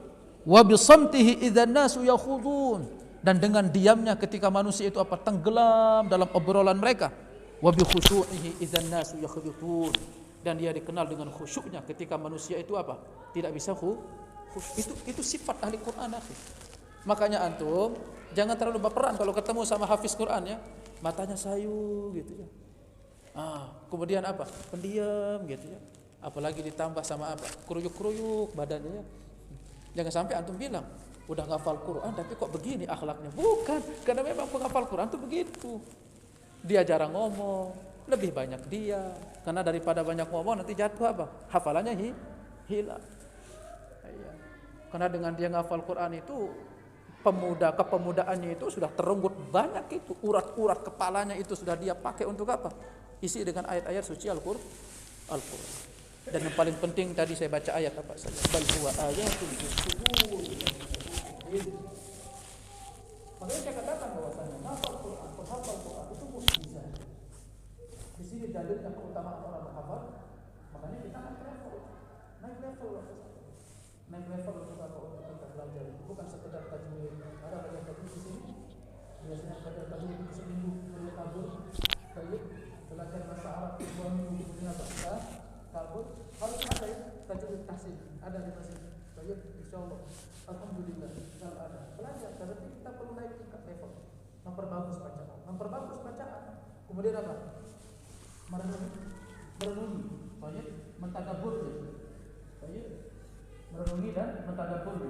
Wa bi samtihi idzan nasu yakhudun, dan dengan diamnya ketika manusia itu apa? Tenggelam dalam obrolan mereka. Wa bi khusyu'ihi idzan nasu yakhlitun, dan dia dikenal dengan khusyuknya ketika manusia itu apa? Tidak bisa itu sifat ahli Quran, akhi. Makanya antum jangan terlalu baperan kalau ketemu sama hafiz Quran ya. Matanya sayu gitu ya. Kemudian apa? Pendiam gitu ya. Apalagi ditambah sama apa? Keruyuk-keruyuk badannya ya. Jangan sampai antum bilang, udah ngafal Quran tapi kok begini akhlaknya. Bukan, karena memang penghafal Quran tuh begitu. Dia jarang ngomong, lebih banyak dia. Karena daripada banyak ngomong nanti jatuh apa? Hafalannya hilang. Karena dengan dia ngafal Quran itu kepemudaannya itu sudah terenggut banyak, itu urat-urat kepalanya itu sudah dia pakai untuk apa? Isi dengan ayat-ayat suci Al-Qur'an. Dan yang paling penting tadi saya baca ayat apa saja? Bal huwa ayatun bis-sudur. Makanya saya katakan bahwasanya menghafal Quran itu mukjizat. Di sini dalilnya keutamaan orang berhafal. Makanya kita naik level untuk apa? Untuk kita belajar, bukan sekedar tajwid. Ada banyak tajwid di sini. Biasanya pada tajwid seminggu perlu kabur. Baik, belajar bahasa Arab 2 minggu kemudian kita kabur. Harus ada ya tajwid tahsin. Ada di masjid. Baik, insyaallah. Alhamdulillah kalau ada. Belajar, berarti kita perlu naik tingkat level. Memperbagus bacaan. Kemudian apa? Merenungi. Baik, mentadabbur. Baik. Merenungi dan mentadabbur,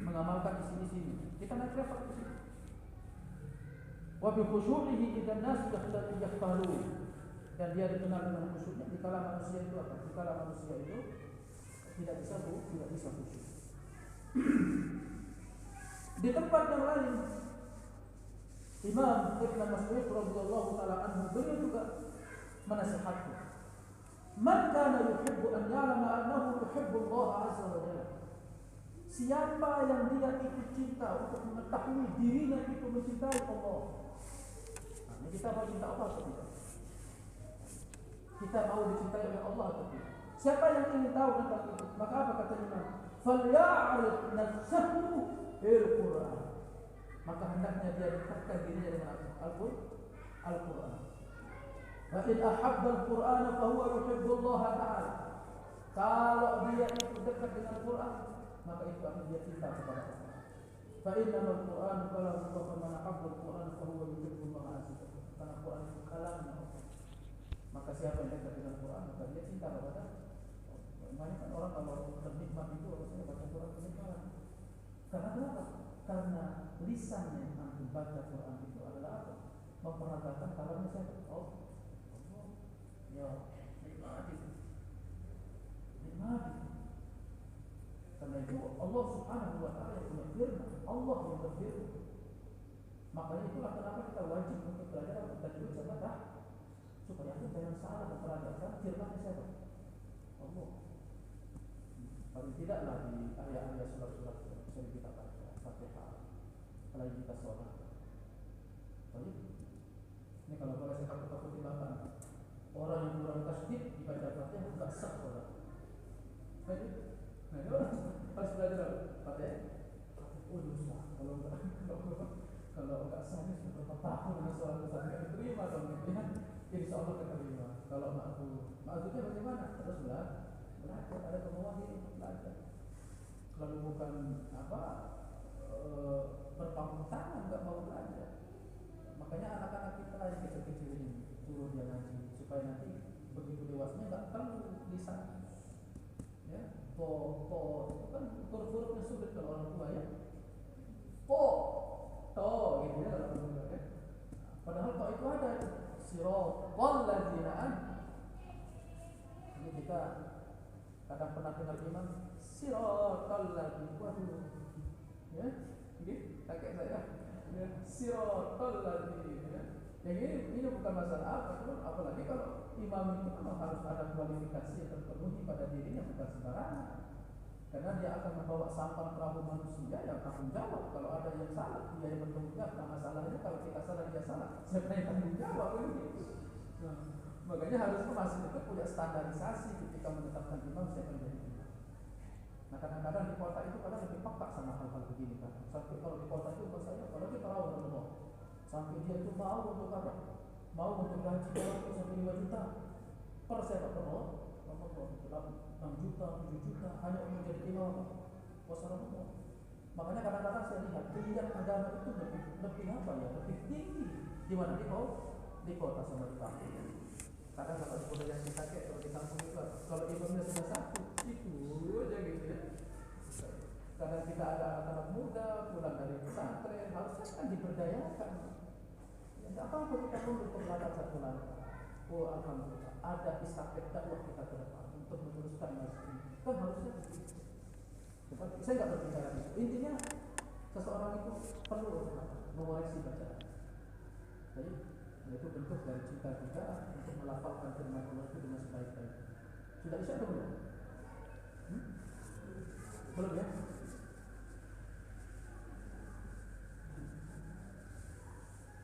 mengamalkan isi-isinya. Kita naik level ke situ. Wa bi khusyu'ihi idzan nas yakhtalun, dan dia dikenal dengan khusyuknya dikala manusia itu apa? Dikala manusia itu tidak bisa khusyuk. Di tempat yang lain Imam Ibn Mas'ud radhiyallahu taala anhu beliau juga menasihatkan, man kana yuhibbu an ya'lama annahu yuhibbu Allah azza wa jalla. Siapa yang dia itu cinta untuk mengetahui dirinya itu mencintai Allah. Nah, kita mau cinta Allah atau tidak? Kita mau dicintai oleh Allah atau tidak? Siapa yang ingin tahu tentang itu? Maka apa kata Imam? Falya'rif nafsahu bil Qur'an. Maka hendaknya dia dekatkan dirinya dengan Al-Qur'an. Wa in ahabba al-Qur'ana fa huwa yuhibbu Allah ta'ala. Kalau dia itu dekat dengan Quran, maka itu akan dia cinta kepada Allah. Fa inna al-Qur'an kalamu wa man ahabba al-Qur'an fa huwa yuhibbu Allah ta'ala. Karena Quran itu kalamnya Allah. Maka siapa yang dekat dengan Quran, maka dia cinta kepada Allah. Banyak kan orang kalau ternikmat itu harusnya baca Quran kenikmatan. Karena kenapa? Karena lisannya yang antum baca Quran itu adalah apa? Memperagakan kalamnya siapa? Allah. Ya, nikmati. Karena itu Allah Subhanahu wa taala yang punya firman, Allah yang berfirman. Makanya itulah kenapa kita wajib untuk belajar tajwid sama supaya kita jangan salah memperagakan firman siapa? Allah. Paling tidaklah di area-area surat-surat yang kita baca, Fatihah, kalau kita sholat. Ini kalau boleh saya takut timbangan. Orang yang kurang tasbih dibaca Fatihah enggak sah sholat. Baik. Nah, itu harus belajar Fatihah. Kalau enggak sah ini berapa tahun dengan sholat itu enggak diterima atau enggak? Insya Allah keterima. Kalau maksudnya bagaimana? Terus belajar. Ada kemauan untuk belajar. Kalau bukan berpangku tangan enggak mau belajar. Makanya anak-anak kita yang kecil-kecil ini suruh dia ngaji supaya nanti begitu dewasanya enggak perlu lisan. Ya, po itu kan huruf-hurufnya sulit kalau orang tua ya. Po, to gitu ya kalau orang tua ya. Padahal to itu Ya, siratal ladzina. Yang ini bukan masalah apa, cuma apalagi kalau imam itu memang harus ada kualifikasi yang terpenuhi pada dirinya, bukan sembarangan. Karena dia akan membawa sampan perahu manusia yang tanggung jawab. Kalau ada yang salah, dia yang bertanggung jawab. Nah, masalahnya kalau kita salah, dia salah, siapa yang tanggung jawab begitu? Nah, makanya harusnya masjid itu punya standarisasi ketika menetapkan imam siapa yang jadi imam. Nah, kadang-kadang di kota itu kadang lebih peka sama hal-hal begini kan. Sampai kalau di kota itu saya, kalau kita tahu Ramadan, sampai dia itu mau untuk apa? Mau untuk gaji orang itu sampai 5 juta per siapa per Ramadan, 6 juta, 7 juta hanya untuk jadi imam puasa Ramadan. Makanya kadang-kadang saya lihat pilihan agama itu lebih apa ya? Lebih tinggi di mana di kota sama di kampung. Kadang kalau di budaya kita kayak kalau di kampung itu kalau imamnya sudah satu itu aja gitu ya. Kadang kita ada anak-anak muda pulang dari pesantren harusnya kan diberdayakan. Ya, tidak apa-apa kita perlu berbelakang satu langkah. Oh alhamdulillah ada istafet dakwah kita ke depan untuk meneruskan masjid ini. Kan harusnya begitu. Saya nggak berbicara itu. Intinya seseorang itu perlu mengoreksi bacaan. Jadi itu bentuk dari cinta kita untuk melafalkan firman Allah itu dengan sebaik-baik. Sudah isya atau belum? Belum ya?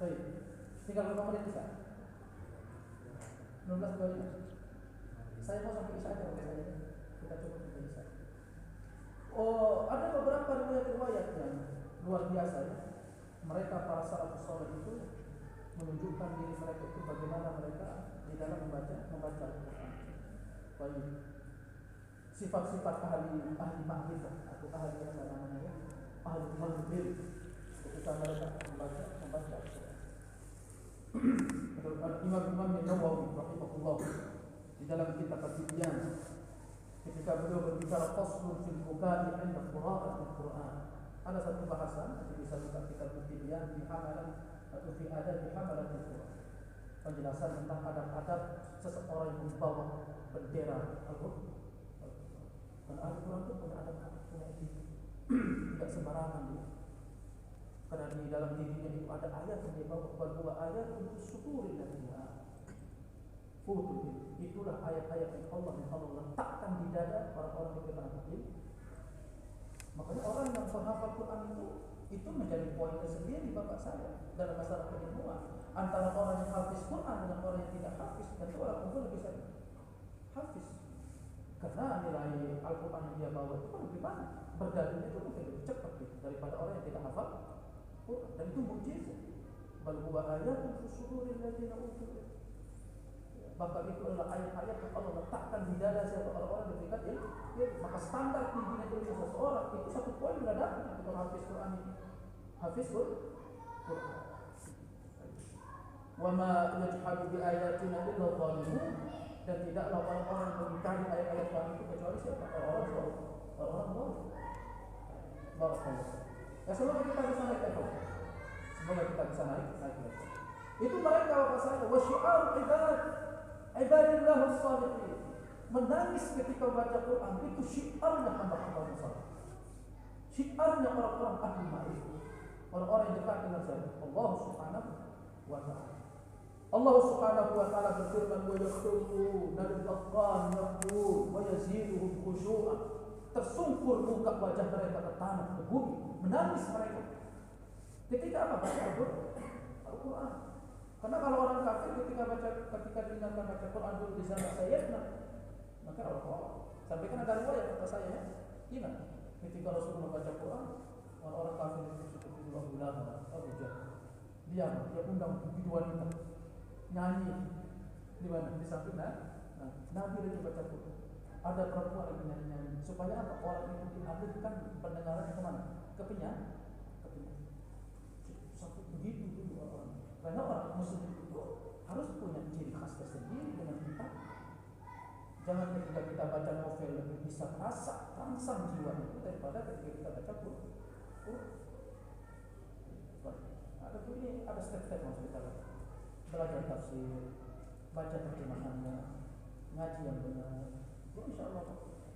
Baik, tinggal berapa menit isya? 16:25. Saya mau sampai isya aja kalau saya. Kita coba sampai isya. Oh, ada beberapa riwayat yang luar biasa ya. Mereka para salafus saleh itu menunjukkan diri mereka itu bagaimana mereka di dalam membaca Al-Quran. Baik, sifat-sifat ahli makrifat atau ahli apa namanya ya, ahli manzil ketika mereka membaca Al-Quran. Imam Nawawi rahimahullah di dalam kitab At-Tibyan ketika beliau berbicara faslun fil bukai 'inda qira'atil Quran, ada satu bahasan nanti bisa buka kitab At-Tibyan di hamalan atau fi adab di hamalatil Quran, penjelasan tentang adab-adab seseorang yang membawa bendera Al-Quran. Karena Al-Quran itu punya adab-adab, punya etika, tidak sembarangan dia. Karena di dalam dirinya itu ada ayat yang dia bawa, bahwa ayat untuk syukurin dan dia. Itulah ayat-ayat yang Allah letakkan di dada orang-orang yang berpegang teguh. Makanya orang yang menghafal Quran itu menjadi poin tersendiri bapak saya dalam masalah keilmuan. Antara orang yang hafiz Quran dengan orang yang tidak hafiz, tentu orang itu lebih hafiz. Karena nilai Al-Quran yang dia bawa itu kan lebih banyak, berdalilnya itu mungkin lebih cepat daripada orang yang tidak hafal Quran. Dan itu mukjizat. Bal huwa ayatun fi suduril ladzina utul ilm. Bahkan itu adalah ayat-ayat yang Allah letakkan di dada siapa orang-orang yang berikan ilmu. Maka standar tingginya ilmu seseorang itu satu poin mendadak untuk hafiz Quran ini. Hafiz Quran. Wa ma yajhadu bi ayatina illa dhalimun, dan tidaklah orang-orang yang mengingkari ayat-ayat kami itu kecuali siapa? Orang-orang barakallahu. Ya, semoga kita bisa naik level. Semoga kita bisa naik level. Itu mereka apa saja wa syi'ar ibadillah as-salihin. Menangis ketika baca Quran itu syiarnya hamba-hamba saleh. Syiarnya orang-orang ahli ma'rifah. Orang-orang yang dekat dengan saya. Allah Subhanahu wa ta'ala. Allah Subhanahu wa ta'ala berfirman wa yakhrujuna lil-aqan yaqul wa yaziduhum khushu'an. Tersungkur muka wajah mereka ke tanah, ke bumi, menangis mereka. Ketika apa? Baca Al-Quran. Karena kalau orang kafir ketika diingatkan baca Quran dulu di sana sayyidna, maka Allah sampai kan ada riwayat kata saya, ingat ketika Rasulullah baca Quran, orang-orang kafir itu seperti ulama Abu Jahal. Dia undang bidu wanita nyanyi di mana? Di samping Nabi lagi baca Quran. Ada perempuan lagi nyanyi supaya apa? Orang itu dialihkan pendengarannya kemana? Ke penyanyi. Sampai begitu dulu orang. Karena orang muslim itu harus punya ciri khas tersendiri dengan kita. Jangan ketika kita baca novel lebih bisa rangsang jiwa itu daripada ketika kita baca Quran. Ada step-step yang kita lakukan. Belajar tafsir, baca terjemahannya, ngaji yang benar. Ya insya Allah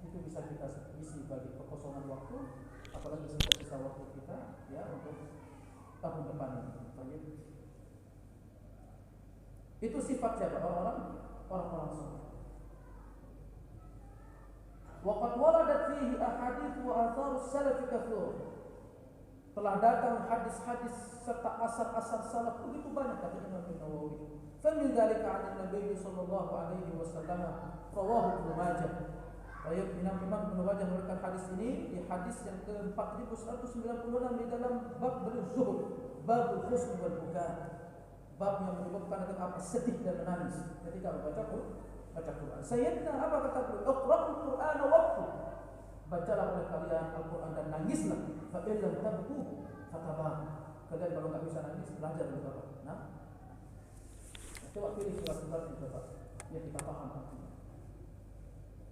itu bisa kita isi bagi kekosongan waktu, apalagi sisa waktu kita ya untuk tahun depan ini. Itu sifat siapa? Orang-orang saleh. Waqad waradat fihi ahadits wa athar salaf katsir. Telah datang hadis-hadis serta asar-asar salaf begitu banyak, kata Imam Nawawi. Famin dzalika 'an Nabi sallallahu alaihi wasallam rawahu Ibnu Majah. Baik, Imam Ibnu Majah meriwayatkan hadis ini di hadis yang ke-4196 di dalam bab zuhud, bab husn wal buka. Bab yang menyebabkan apa? Sedih dan menangis ketika membaca Quran. Sayyidina apa kata beliau? Iqra'ul Qur'ana wabku. Bacalah oleh kalian Al-Quran dan nangislah. Fa in lam tabku fatabah. Kalian kalau enggak bisa nangis, belajar dulu Bapak. Nah, coba pilih surat-surat itu Bapak yang kita paham artinya.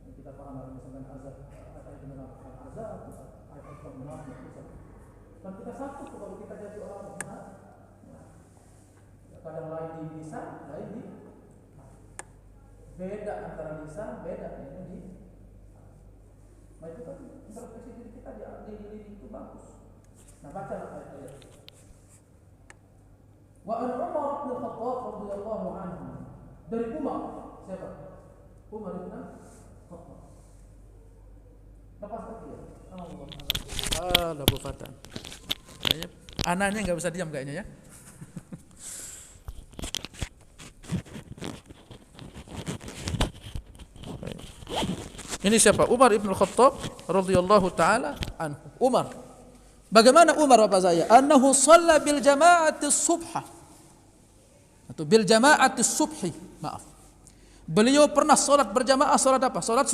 Yang kita paham misalkan azab, ayat yang menerangkan azab, ayat yang menerangkan azab. Dan kita satu kalau kita jadi orang benar. Kadang lain di lisan, lain di beda antara lisan, beda ini di. Nah itu kan interpretasi diri kita di itu bagus. Nah bacalah ayat-ayat. Wa an Umar bin Khattab radhiyallahu anhu. Dari Umar, siapa? Umar bin Khattab. Lepas lagi ya. Allah Bu Fatan. Kayaknya anaknya enggak bisa diam kayaknya ya. Ini siapa? Umar ibn Khattab radhiyallahu taala anhu. Umar. Bagaimana Umar bapak saya? Annahu shalla bil jama'ati subha. Atau bil jama'ati subhi. Maaf. Beliau pernah salat berjamaah, salat apa? Salat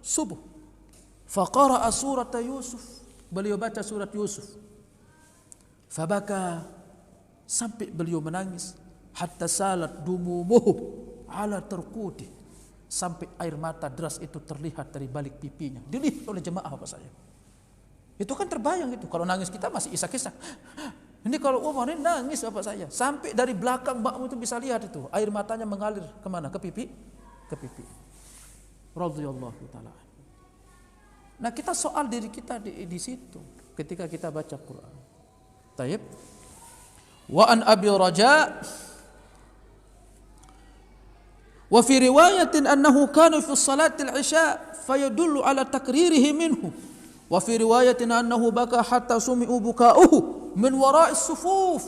subuh. Faqara'a surat Yusuf. Beliau baca surat Yusuf. Fabaka, sampai beliau menangis. Hatta salat dumumuhu ala tarqudi. Sampai air mata deras itu terlihat dari balik pipinya. Dilihat oleh jemaah apa saya. Itu kan terbayang itu. Kalau nangis kita masih isak-isak. Ini kalau Umar ini nangis bapak saya. Sampai dari belakang mbakmu itu bisa lihat itu. Air matanya mengalir kemana? Ke pipi. Ke pipi. Radhiyallahu ta'ala. Nah kita soal diri kita di situ. Ketika kita baca Quran. Taib. Wa an Abi Raja. Wa fi riwayatin annahu kana fi salatil isya fayadullu ala takririhi minhu. Wa fi riwayatin annahu baka hatta sumi'u buka'uhu min wara'is sufuf.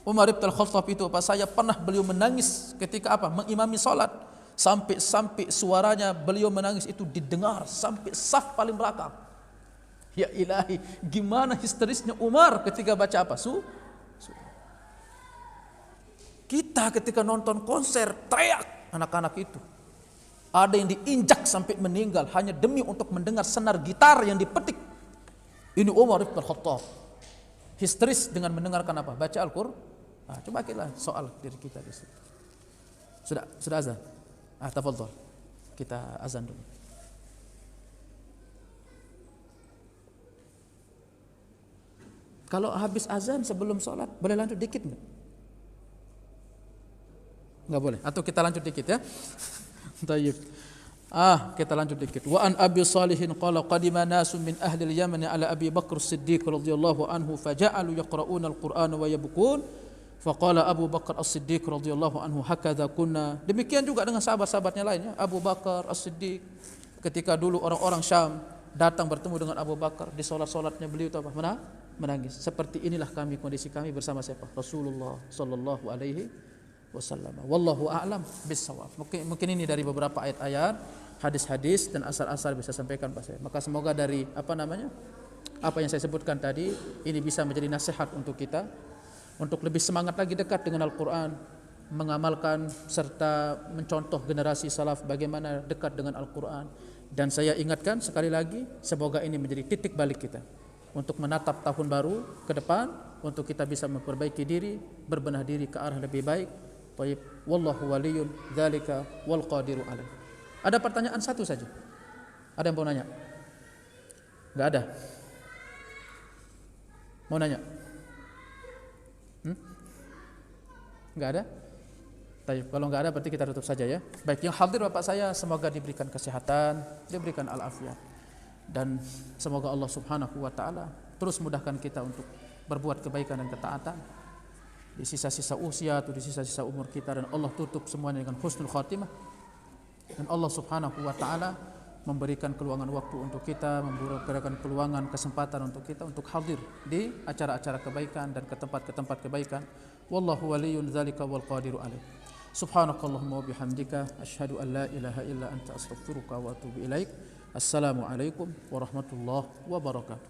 Umar bin Khattab itu apa saya pernah beliau menangis ketika apa? Mengimami salat sampai suaranya beliau menangis itu didengar sampai saf paling belakang. Ya ilahi, gimana histerisnya Umar ketika baca apa? Kita ketika nonton konser teriak anak-anak itu. Ada yang diinjak sampai meninggal hanya demi untuk mendengar senar gitar yang dipetik. Ini Umar bin Khattab. Histeris dengan mendengarkan apa? Baca Al-Qur'an. Nah, coba kita soal diri kita di situ. Sudah azan? Tafadhol. Kita azan dulu. Kalau habis azan sebelum sholat boleh lanjut dikit enggak? Enggak boleh. Atau kita lanjut dikit ya. Tayyib. Kita lanjut dikit. Wa an Abi Salihin qala qadima nasun min ahli al-Yaman ala Abi Bakr As-Siddiq radhiyallahu anhu faja'alu yaqra'una al-Qur'ana wa yabkun. Faqala Abu Bakar As-Siddiq radhiyallahu anhu hakadha kunna. Demikian juga dengan sahabat-sahabatnya lainnya. Abu Bakar As-Siddiq ketika dulu orang-orang Syam datang bertemu dengan Abu Bakar di salat-salatnya beliau itu apa? Menangis. Seperti inilah kondisi kami bersama siapa? Rasulullah sallallahu alaihi wasallam. Wallahu a'lam bissawab. Mungkin ini dari beberapa ayat-ayat, hadis-hadis dan asar-asar bisa sampaikan Pak saya. Maka semoga dari apa yang saya sebutkan tadi ini bisa menjadi nasihat untuk kita untuk lebih semangat lagi dekat dengan Al-Qur'an, mengamalkan serta mencontoh generasi salaf bagaimana dekat dengan Al-Qur'an. Dan saya ingatkan sekali lagi, semoga ini menjadi titik balik kita untuk menatap tahun baru ke depan, untuk kita bisa memperbaiki diri, berbenah diri ke arah lebih baik. Baik, wallahu waliyun dzalika wal qadiru alaih. Ada pertanyaan satu saja. Ada yang mau nanya? Enggak ada. Mau nanya? Enggak ada? Baik, kalau enggak ada berarti kita tutup saja ya. Baik, yang hadir Bapak saya semoga diberikan kesehatan, diberikan al-afiat. Dan semoga Allah Subhanahu wa taala terus mudahkan kita untuk berbuat kebaikan dan ketaatan di sisa-sisa usia atau di sisa-sisa umur kita, dan Allah tutup semuanya dengan husnul khatimah, dan Allah Subhanahu wa taala memberikan keluangan waktu untuk kita, memberikan keluangan kesempatan untuk kita untuk hadir di acara-acara kebaikan dan ke tempat kebaikan. Wallahu waliyyun dzalika wal qadiru alaih. Subhanakallahumma wa bihamdika asyhadu an la ilaha illa anta astaghfiruka wa atubu ilaik. Assalamu alaikum warahmatullahi wabarakatuh.